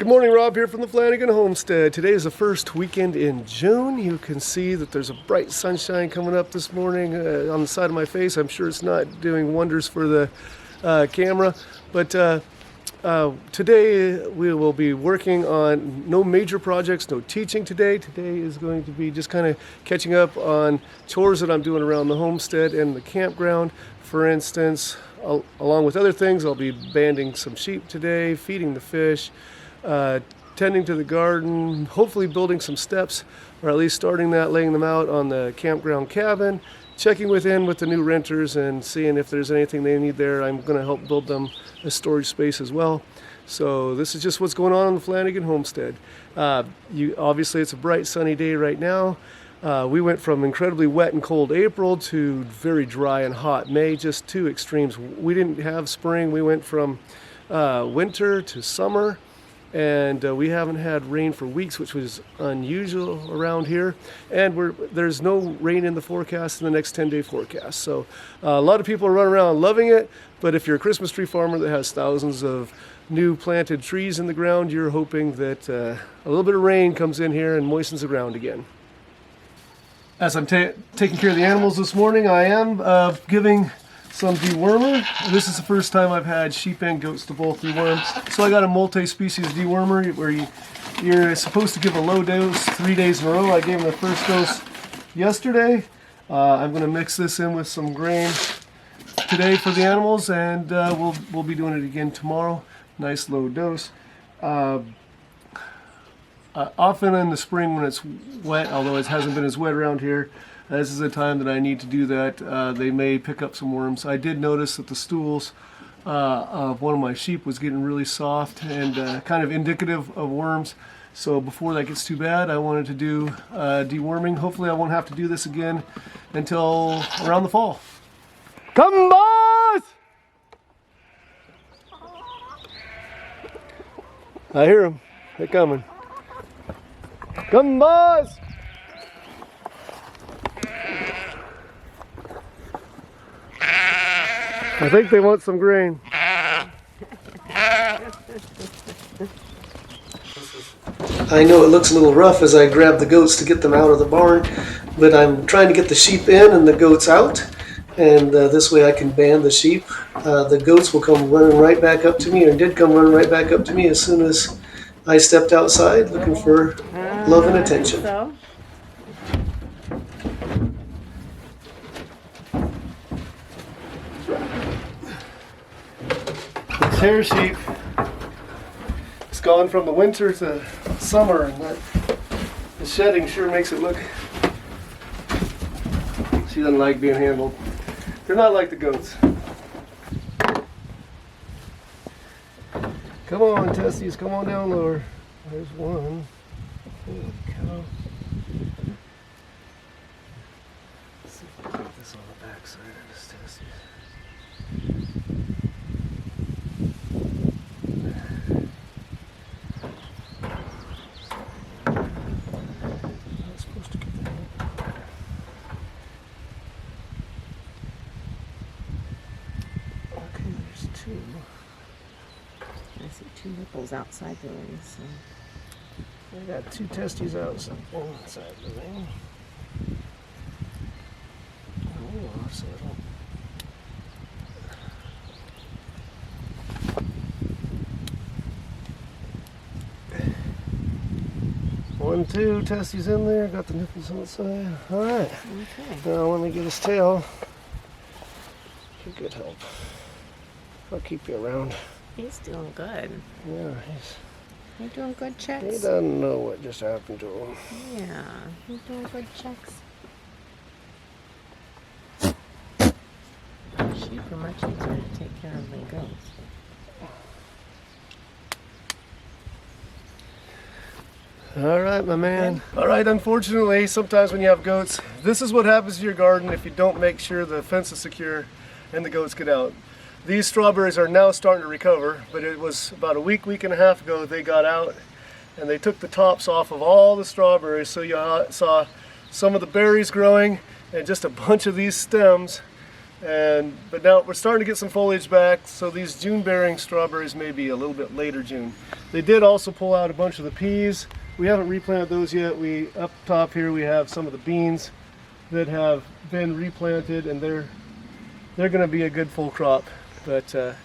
Good morning, Rob here from the Flanagan Homestead. Today is the first weekend in June. You can see that there's a bright sunshine coming up this morning on the side of my face. I'm sure it's not doing wonders for the camera, but today we will be working on no major projects, no teaching today. Today is going to be just kind of catching up on chores that I'm doing around the homestead and the campground. For instance, along with other things, I'll be banding some sheep today, feeding the fish, tending to the garden, hopefully building some steps, or at least starting that, laying them out on the campground cabin, checking with the new renters and seeing if there's anything they need there. I'm going to help build them a storage space as well. So this is just what's going on the Flanagan Homestead. Obviously it's a bright sunny day right now. We went from incredibly wet and cold April to very dry and hot May, just two extremes. We didn't have spring. We went from winter to summer, and we haven't had rain for weeks, which was unusual around here. And there's no rain in the forecast in the next 10-day forecast. So a lot of people are running around loving it, but if you're a Christmas tree farmer that has thousands of new planted trees in the ground, you're hoping that a little bit of rain comes in here and moistens the ground again. As I'm taking care of the animals this morning, I am giving some dewormer. This is the first time I've had sheep and goats to both deworm. So I got a multi-species dewormer where you're supposed to give a low dose 3 days in a row. I gave them the first dose yesterday. I'm going to mix this in with some grain today for the animals, and we'll be doing it again tomorrow. Nice low dose. Often in the spring when it's wet, although it hasn't been as wet around here, this is the time that I need to do that. They may pick up some worms. I did notice that the stools of one of my sheep was getting really soft and kind of indicative of worms. So before that gets too bad, I wanted to do deworming. Hopefully I won't have to do this again until around the fall. Gumballs! I hear them. They're coming. Gumballs! I think they want some grain. I know it looks a little rough as I grab the goats to get them out of the barn, but I'm trying to get the sheep in and the goats out, and this way I can band the sheep. The goats will come running right back up to me, or did come running right back up to me as soon as I stepped outside looking for love and attention. This hair sheep is gone from the winter to summer, and the shedding sure makes it look. She doesn't like being handled. They're not like the goats. Come on, testes, come on down lower. There's one. Holy cow. Let's see if I can get this on the back side of this testes. Not supposed to get that. Okay, there's two. I see two nipples outside the ring, so. I got two testes outside the ring. Oh, so I don't. 1, 2 testes in there. Got the nipples on the side. All right. Okay. Now let me get his tail. You're good help. I'll keep you around. He's doing good. Yeah, You're doing good checks. he doesn't know what just happened to him. Yeah, he's doing good checks. Sheep are much easier to take care of than goats. All right, my man. All right, unfortunately, sometimes when you have goats, this is what happens to your garden if you don't make sure the fence is secure and the goats get out. These strawberries are now starting to recover, but it was about a week and a half ago they got out, and they took the tops off of all the strawberries, so you saw some of the berries growing and just a bunch of these stems But now we're starting to get some foliage back, so these June bearing strawberries may be a little bit later June. They did also pull out a bunch of the peas. We haven't replanted those yet. Up top here we have some of the beans that have been replanted, and they're going to be a good full crop. But if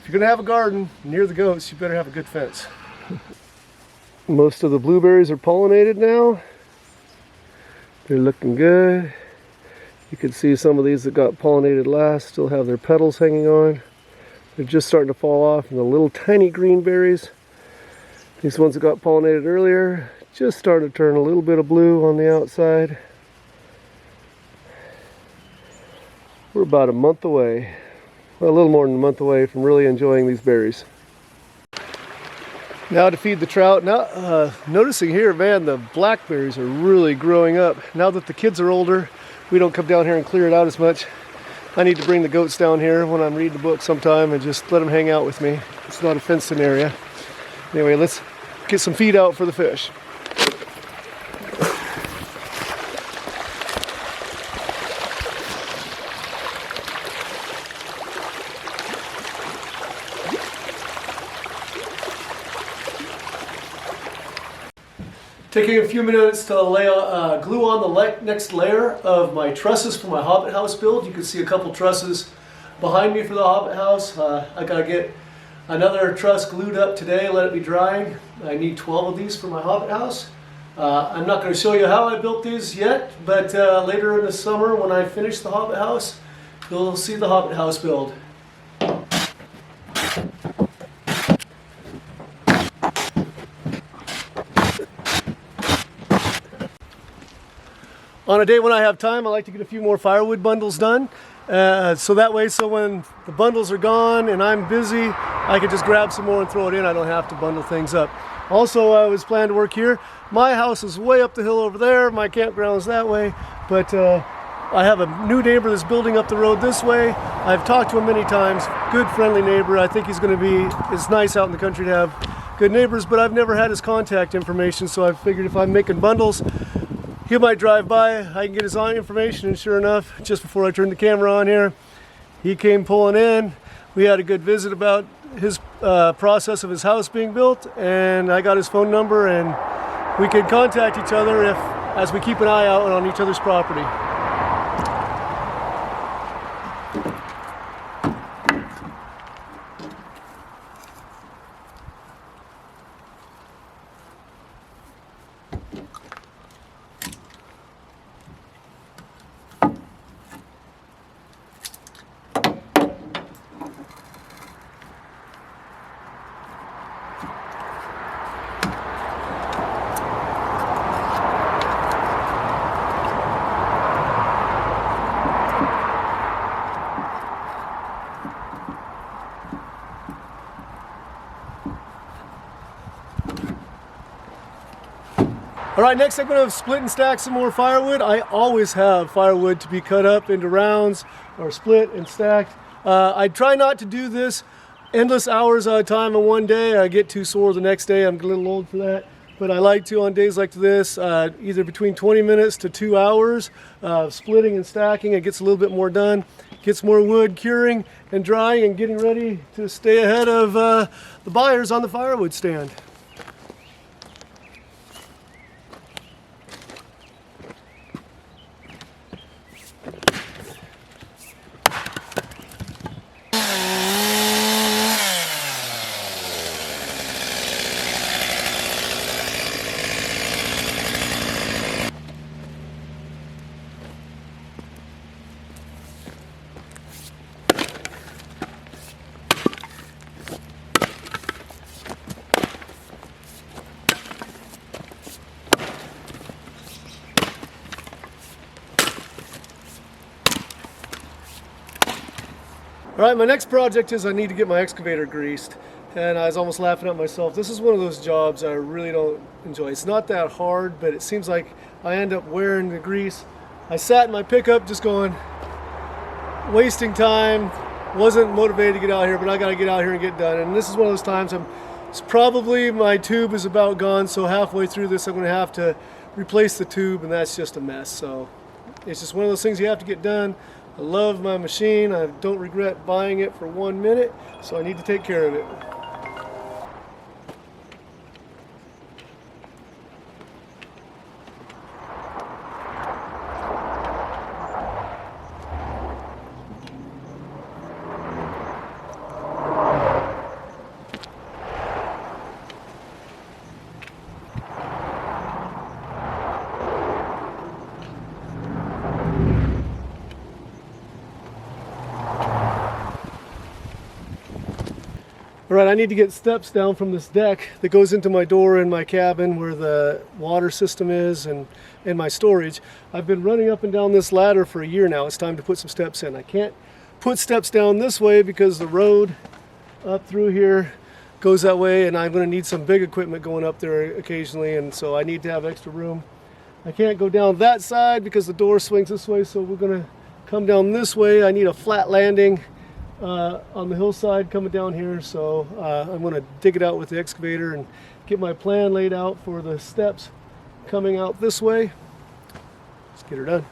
you're going to have a garden near the goats, you better have a good fence. Most of the blueberries are pollinated now. They're looking good. You can see some of these that got pollinated last still have their petals hanging on. They're just starting to fall off, and the little tiny green berries, these ones that got pollinated earlier, just starting to turn a little bit of blue on the outside. We're about a month away, well, a little more than a month away from really enjoying these berries. Now to feed the trout. Now, noticing here, man, the blackberries are really growing up. Now that the kids are older, we don't come down here and clear it out as much. I need to bring the goats down here when I'm reading the book sometime and just let them hang out with me. It's not a fenced-in area. Anyway, let's get some feed out for the fish. Taking a few minutes to lay glue on the next layer of my trusses for my Hobbit house build. You can see a couple trusses behind me for the Hobbit house. I gotta get another truss glued up today, let it be drying. I need 12 of these for my Hobbit house. I'm not going to show you how I built these yet, but later in the summer when I finish the Hobbit house, you'll see the Hobbit house build. On a day when I have time, I like to get a few more firewood bundles done. So that way, so when the bundles are gone and I'm busy, I can just grab some more and throw it in. I don't have to bundle things up. Also, I was planning to work here. My house is way up the hill over there. My campground is that way. But I have a new neighbor that's building up the road this way. I've talked to him many times. Good, friendly neighbor. I think he's going to be, it's nice out in the country to have good neighbors, but I've never had his contact information. So I figured if I'm making bundles, he might drive by, I can get his information, and sure enough, just before I turned the camera on here, he came pulling in. We had a good visit about his process of his house being built, and I got his phone number, and we can contact each other as we keep an eye out on each other's property. All right, next I'm going to split and stack some more firewood. I always have firewood to be cut up into rounds or split and stacked. I try not to do this endless hours at a time in one day. I get too sore the next day. I'm a little old for that. But I like to, on days like this, either between 20 minutes to 2 hours, splitting and stacking. It gets a little bit more done. Gets more wood curing and drying and getting ready to stay ahead of the buyers on the firewood stand. All right, my next project is I need to get my excavator greased. And I was almost laughing at myself. This is one of those jobs I really don't enjoy. It's not that hard, but it seems like I end up wearing the grease. I sat in my pickup just going, wasting time, wasn't motivated to get out here, but I gotta get out here and get done. And this is one of those times it's probably my tube is about gone, so halfway through this I'm gonna have to replace the tube, and that's just a mess. So it's just one of those things you have to get done I love my machine. I don't regret buying it for 1 minute, so I need to take care of it. All right, I need to get steps down from this deck that goes into my door in my cabin where the water system is and my storage. I've been running up and down this ladder for a year now. It's time to put some steps in. I can't put steps down this way because the road up through here goes that way, and I'm going to need some big equipment going up there occasionally, and so I need to have extra room. I can't go down that side because the door swings this way, so we're going to come down this way. I need a flat landing on the hillside coming down here, so I'm going to dig it out with the excavator and get my plan laid out for the steps coming out this way. Let's get her done.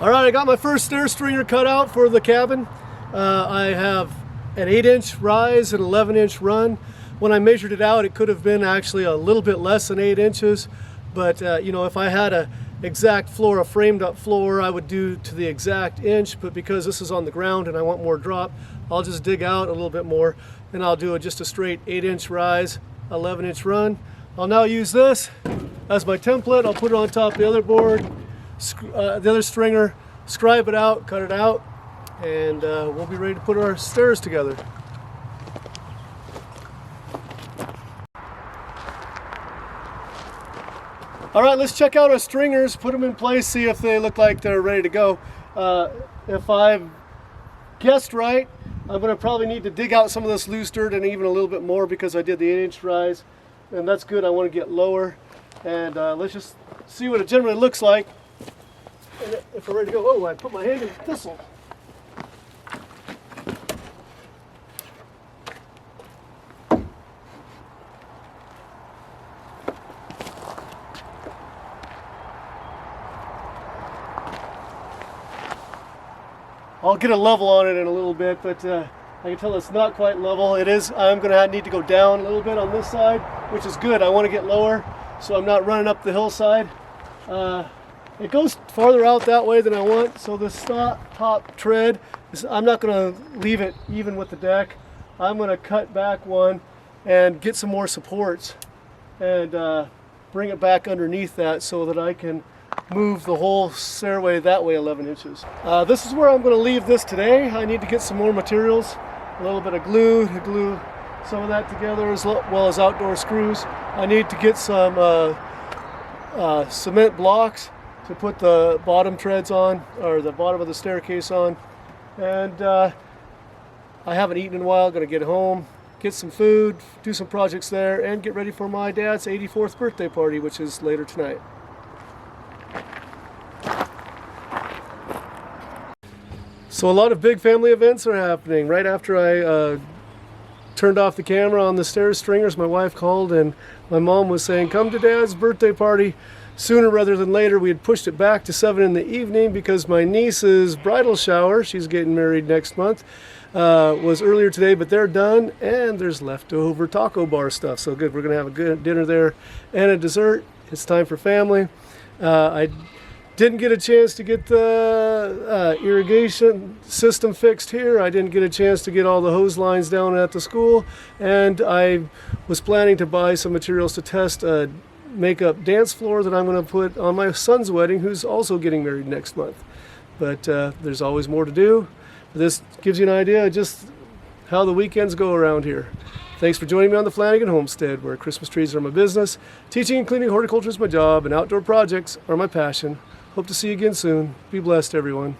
All right, I got my first stair stringer cut out for the cabin. I have an 8-inch rise and 11-inch run. When I measured it out, it could have been actually a little bit less than 8 inches, but you know, if I had a exact floor, a framed up floor, I would do to the exact inch, but because this is on the ground and I want more drop, I'll just dig out a little bit more, and I'll do just a straight 8-inch rise, 11-inch run. I'll now use this as my template. I'll put it on top of the other board, the other stringer, scribe it out, cut it out, and we'll be ready to put our stairs together. All right, let's check out our stringers, put them in place, see if they look like they're ready to go. If I've guessed right, I'm going to probably need to dig out some of this loose dirt and even a little bit more because I did the 8-inch rise, and that's good. I want to get lower, and let's just see what it generally looks like. And if we're ready to go, oh, I put my hand in the thistle. I'll get a level on it in a little bit, but I can tell it's not quite level. It is. I'm going to need to go down a little bit on this side, which is good. I want to get lower, so I'm not running up the hillside. It goes farther out that way than I want, so this top tread, I'm not going to leave it even with the deck. I'm going to cut back one and get some more supports and bring it back underneath that so that I can move the whole stairway that way 11 inches. This is where I'm going to leave this today. I need to get some more materials, a little bit of glue to glue some of that together, as well as outdoor screws. I need to get some cement blocks to put the bottom treads on, or the bottom of the staircase on. And I haven't eaten in a while. Going to get home, get some food, do some projects there, and get ready for my dad's 84th birthday party, which is later tonight. So a lot of big family events are happening. Right after I turned off the camera on the stair stringers, my wife called and my mom was saying, come to Dad's birthday party sooner rather than later. We had pushed it back to 7 in the evening because my niece's bridal shower, she's getting married next month, was earlier today, but they're done, and there's leftover taco bar stuff. So good, we're gonna have a good dinner there and a dessert. It's time for family. I didn't get a chance to get the irrigation system fixed here. I didn't get a chance to get all the hose lines down at the school. And I was planning to buy some materials to test a makeup dance floor that I'm going to put on my son's wedding, who's also getting married next month. But there's always more to do. This gives you an idea of just how the weekends go around here. Thanks for joining me on the Flanagan Homestead, where Christmas trees are my business, teaching and cleaning horticulture is my job, and outdoor projects are my passion. Hope to see you again soon. Be blessed, everyone.